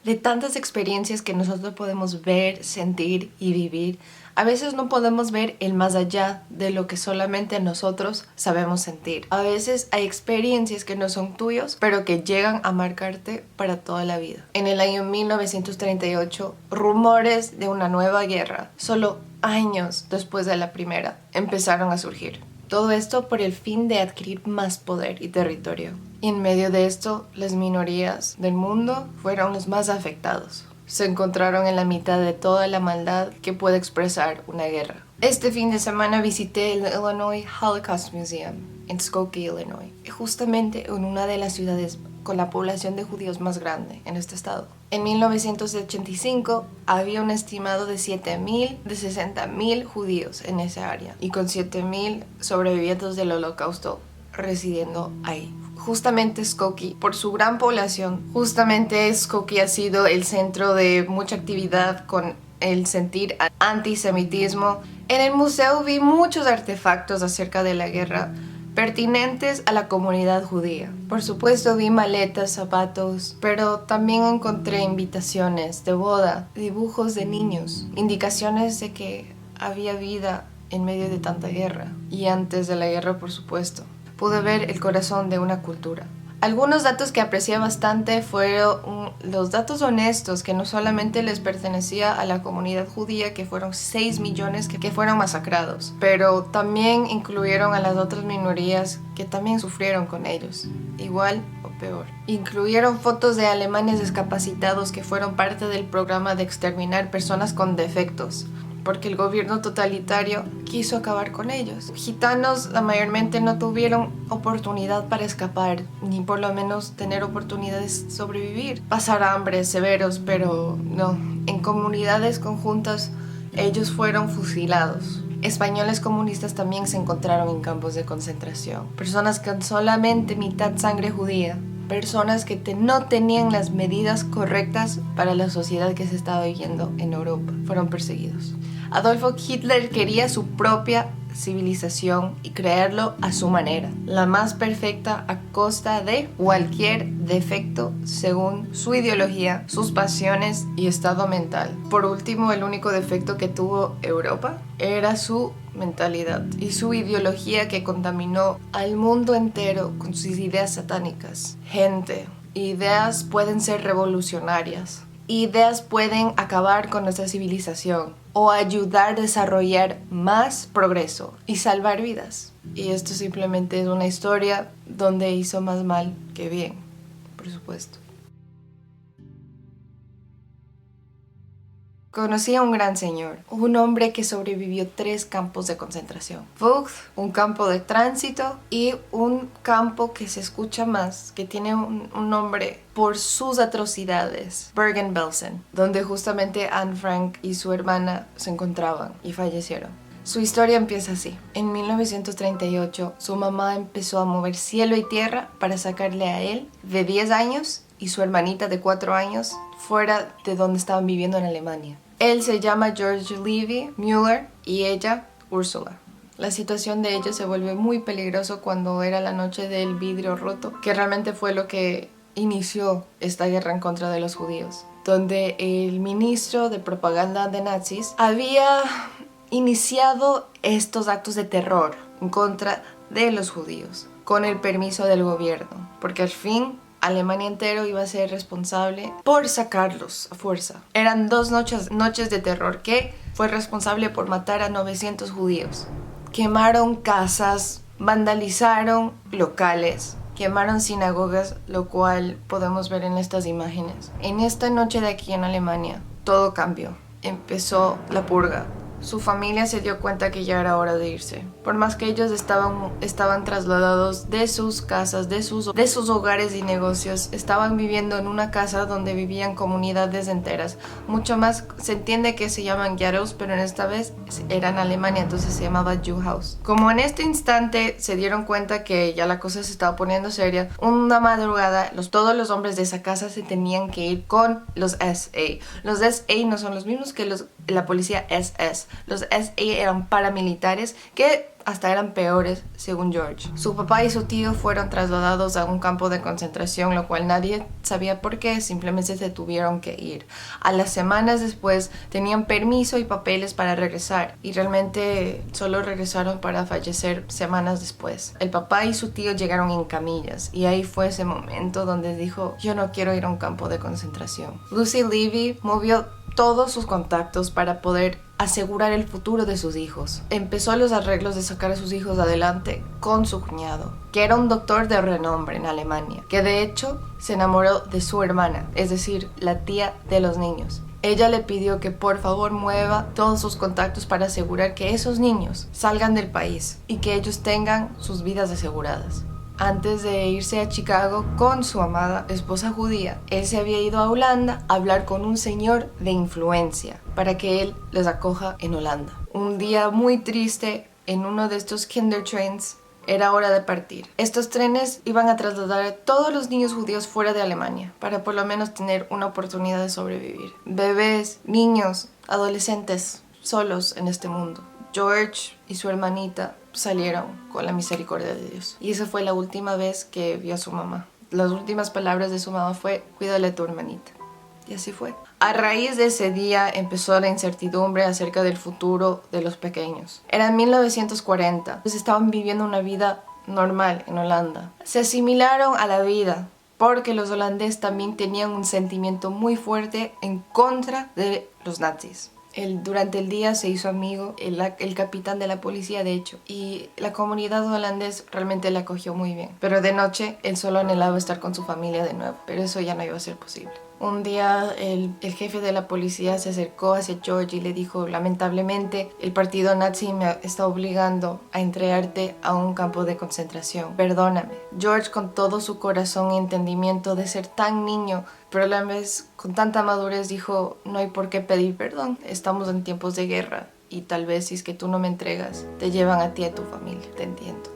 De tantas experiencias que nosotros podemos ver, sentir y vivir, a veces no podemos ver el más allá de lo que solamente nosotros sabemos sentir. A veces hay experiencias que no son tuyos, pero que llegan a marcarte para toda la vida. En el año 1938, rumores de una nueva guerra, solo años después de la primera, empezaron a surgir. Todo esto por el fin de adquirir más poder y territorio. Y en medio de esto, las minorías del mundo fueron los más afectados. Se encontraron en la mitad de toda la maldad que puede expresar una guerra. Este fin de semana visité el Illinois Holocaust Museum en Skokie, Illinois, justamente en una de las ciudades con la población de judíos más grande en este estado. En 1985 había un estimado de 60.000 judíos en esa área y con 7.000 sobrevivientes del holocausto residiendo ahí. Justamente Skokie, por su gran población, justamente Skokie ha sido el centro de mucha actividad con el sentir antisemitismo. En el museo vi muchos artefactos acerca de la guerra pertinentes a la comunidad judía. Por supuesto vi maletas, zapatos, pero también encontré invitaciones de boda, dibujos de niños, indicaciones de que había vida en medio de tanta guerra. Y antes de la guerra, por supuesto. Pude ver el corazón de una cultura. Algunos datos que aprecié bastante fueron los datos honestos, que no solamente les pertenecía a la comunidad judía, que fueron 6 millones que fueron masacrados, pero también incluyeron a las otras minorías que también sufrieron con ellos, igual o peor. Incluyeron fotos de alemanes discapacitados que fueron parte del programa de exterminar personas con defectos, porque el gobierno totalitario quiso acabar con ellos. Gitanos mayormente no tuvieron oportunidad para escapar, ni por lo menos tener oportunidades de sobrevivir. Pasar hambre severos, pero no. En comunidades conjuntas ellos fueron fusilados. Españoles comunistas también se encontraron en campos de concentración. Personas con solamente mitad sangre judía. Personas que no tenían las medidas correctas para la sociedad que se estaba viviendo en Europa. Fueron perseguidos. Adolfo Hitler quería su propia civilización y crearlo a su manera, la más perfecta a costa de cualquier defecto según su ideología, sus pasiones y estado mental. Por último, el único defecto que tuvo Europa era su mentalidad y su ideología que contaminó al mundo entero con sus ideas satánicas. Gente, ideas pueden ser revolucionarias. Ideas pueden acabar con nuestra civilización o ayudar a desarrollar más progreso y salvar vidas. Y esto simplemente es una historia donde hizo más mal que bien, por supuesto. Conocí a un gran señor, un hombre que sobrevivió 3 campos de concentración. Vught, un campo de tránsito y un campo que se escucha más, que tiene un nombre por sus atrocidades, Bergen-Belsen, donde justamente Anne Frank y su hermana se encontraban y fallecieron. Su historia empieza así. En 1938, su mamá empezó a mover cielo y tierra para sacarle a él, de 10 años, y su hermanita de 4 años, fuera de donde estaban viviendo en Alemania. Él se llama George Levi Müller y ella Ursula. La situación de ellos se vuelve muy peligroso cuando era la noche del vidrio roto, que realmente fue lo que inició esta guerra en contra de los judíos, donde el ministro de propaganda de nazis había iniciado estos actos de terror en contra de los judíos, con el permiso del gobierno, porque al fin Alemania entero iba a ser responsable por sacarlos a fuerza. Eran 2 noches de terror que fue responsable por matar a 900 judíos. Quemaron casas, vandalizaron locales, quemaron sinagogas, lo cual podemos ver en estas imágenes. En esta noche de aquí en Alemania, todo cambió. Empezó la purga. Su familia se dio cuenta que ya era hora de irse. Por más que ellos estaban trasladados de sus casas, de sus hogares y negocios, estaban viviendo en una casa donde vivían comunidades enteras. Mucho más se entiende que se llaman ghettos, pero en esta vez era en Alemania, entonces se llamaba Juhaus. Como en este instante se dieron cuenta que ya la cosa se estaba poniendo seria, una madrugada todos los hombres de esa casa se tenían que ir con los SA. Los SA no son los mismos que los la policía SS. Los SA eran paramilitares que hasta eran peores, según George. Su papá y su tío fueron trasladados a un campo de concentración, lo cual nadie sabía por qué, simplemente se tuvieron que ir. A las semanas después tenían permiso y papeles para regresar, y realmente solo regresaron para fallecer semanas después. El papá y su tío llegaron en camillas, y ahí fue ese momento donde dijo: yo no quiero ir a un campo de concentración. Lucy Levy movió todos sus contactos para poder asegurar el futuro de sus hijos. Empezó los arreglos de sacar a sus hijos adelante con su cuñado, que era un doctor de renombre en Alemania, que de hecho se enamoró de su hermana, es decir, la tía de los niños. Ella le pidió que por favor mueva todos sus contactos para asegurar que esos niños salgan del país y que ellos tengan sus vidas aseguradas. Antes de irse a Chicago con su amada esposa judía, él se había ido a Holanda a hablar con un señor de influencia para que él les acoja en Holanda. Un día muy triste, en uno de estos Kindertrains, era hora de partir. Estos trenes iban a trasladar a todos los niños judíos fuera de Alemania para por lo menos tener una oportunidad de sobrevivir. Bebés, niños, adolescentes, solos en este mundo. George y su hermanita salieron con la misericordia de Dios. Y esa fue la última vez que vio a su mamá. Las últimas palabras de su mamá fue: cuídale a tu hermanita. Y así fue. A raíz de ese día empezó la incertidumbre acerca del futuro de los pequeños. Era 1940, pues estaban viviendo una vida normal en Holanda. Se asimilaron a la vida porque los holandeses también tenían un sentimiento muy fuerte en contra de los nazis. Durante el día se hizo amigo el capitán de la policía, de hecho, y la comunidad holandesa realmente le acogió muy bien. Pero de noche él solo anhelaba estar con su familia de nuevo, pero eso ya no iba a ser posible. Un día el jefe de la policía se acercó hacia George y le dijo: lamentablemente el partido nazi me está obligando a entregarte a un campo de concentración. Perdóname. George, con todo su corazón y entendimiento de ser tan niño, pero a la vez con tanta madurez, dijo: no hay por qué pedir perdón. Estamos en tiempos de guerra y tal vez si es que tú no me entregas, te llevan a ti y a tu familia. Te entiendo.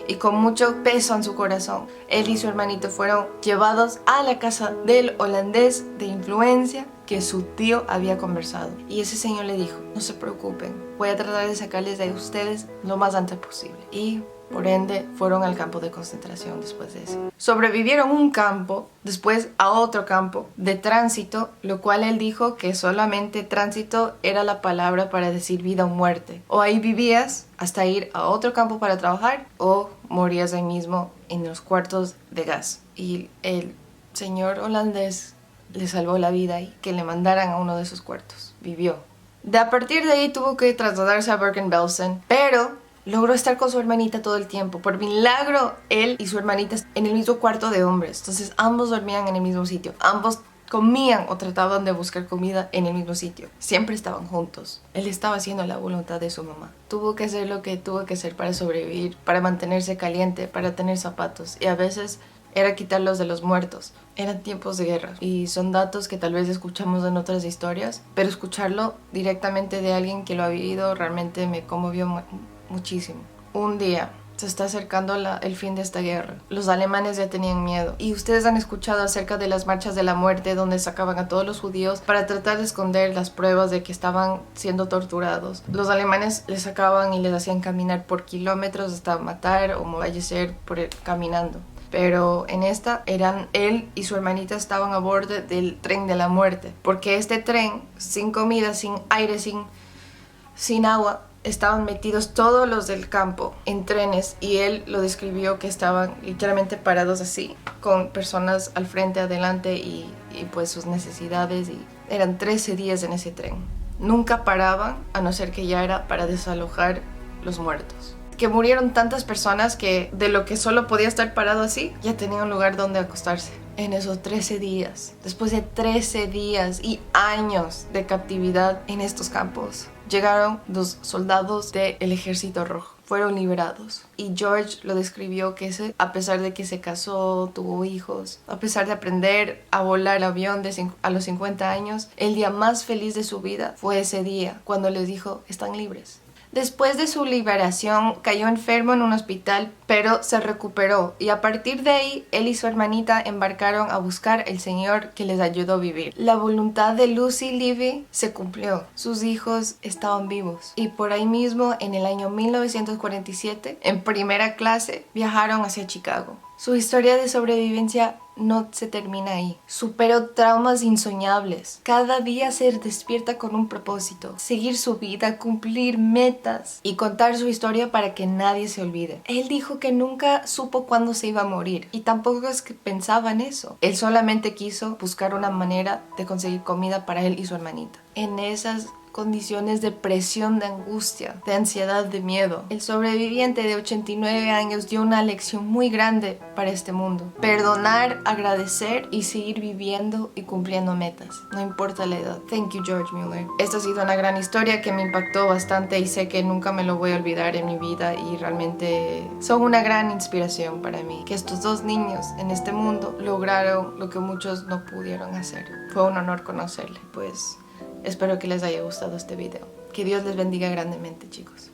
Y con mucho peso en su corazón, él y su hermanito fueron llevados a la casa del holandés de influencia que su tío había conversado. Y ese señor le dijo: no se preocupen, voy a tratar de sacarles de ustedes lo más antes posible. Y por ende fueron al campo de concentración después de eso. Sobrevivieron un campo, después a otro campo de tránsito, lo cual él dijo que solamente tránsito era la palabra para decir vida o muerte. O ahí vivías hasta ir a otro campo para trabajar, o morías ahí mismo en los cuartos de gas. Y el señor holandés le salvó la vida y que le mandaran a uno de esos cuartos. Vivió. A partir de ahí tuvo que trasladarse a Bergen-Belsen, pero logró estar con su hermanita todo el tiempo. Por milagro, él y su hermanita en el mismo cuarto de hombres. Entonces ambos dormían en el mismo sitio. Ambos comían o trataban de buscar comida en el mismo sitio. Siempre estaban juntos. Él estaba haciendo la voluntad de su mamá. Tuvo que hacer lo que tuvo que hacer para sobrevivir, para mantenerse caliente, para tener zapatos. Y a veces era quitarlos de los muertos. Eran tiempos de guerra. Y son datos que tal vez escuchamos en otras historias, pero escucharlo directamente de alguien que lo ha vivido realmente me conmovió muchísimo. Un día se está acercando el fin de esta guerra. Los alemanes ya tenían miedo. Y ustedes han escuchado acerca de las marchas de la muerte, donde sacaban a todos los judíos para tratar de esconder las pruebas de que estaban siendo torturados. Los alemanes les sacaban y les hacían caminar por kilómetros hasta matar o fallecer caminando. Pero en esta él y su hermanita estaban a bordo del tren de la muerte. Porque este tren, sin comida, sin aire, sin agua, estaban metidos todos los del campo en trenes, y él lo describió que estaban literalmente parados así, con personas al frente, adelante y pues sus necesidades, y eran 13 días en ese tren. Nunca paraban, a no ser que ya era para desalojar los muertos. Que murieron tantas personas que de lo que solo podía estar parado así, ya tenía un lugar donde acostarse. En esos 13 días, después de 13 días y años de captividad en estos campos, llegaron los soldados del Ejército Rojo. Fueron liberados. Y George lo describió que a pesar de que se casó, tuvo hijos, a pesar de aprender a volar avión a los 50 años, el día más feliz de su vida fue ese día, cuando les dijo: están libres. Después de su liberación cayó enfermo en un hospital, pero se recuperó y a partir de ahí él y su hermanita embarcaron a buscar el Señor que les ayudó a vivir. La voluntad de Lucy Levy se cumplió. Sus hijos estaban vivos y por ahí mismo en el año 1947 en primera clase viajaron hacia Chicago. Su historia de sobrevivencia no se termina ahí. Superó traumas insoñables. Cada día se despierta con un propósito. Seguir su vida, cumplir metas y contar su historia para que nadie se olvide. Él dijo que nunca supo cuándo se iba a morir y tampoco es que pensaba en eso. Él solamente quiso buscar una manera de conseguir comida para él y su hermanita. En esas condiciones de presión, de angustia, de ansiedad, de miedo. El sobreviviente de 89 años dio una lección muy grande para este mundo. Perdonar, agradecer y seguir viviendo y cumpliendo metas, no importa la edad. Thank you, George Mueller. Esta ha sido una gran historia que me impactó bastante y sé que nunca me lo voy a olvidar en mi vida y realmente son una gran inspiración para mí. Que estos dos niños en este mundo lograron lo que muchos no pudieron hacer. Fue un honor conocerle, pues espero que les haya gustado este video. Que Dios les bendiga grandemente, chicos.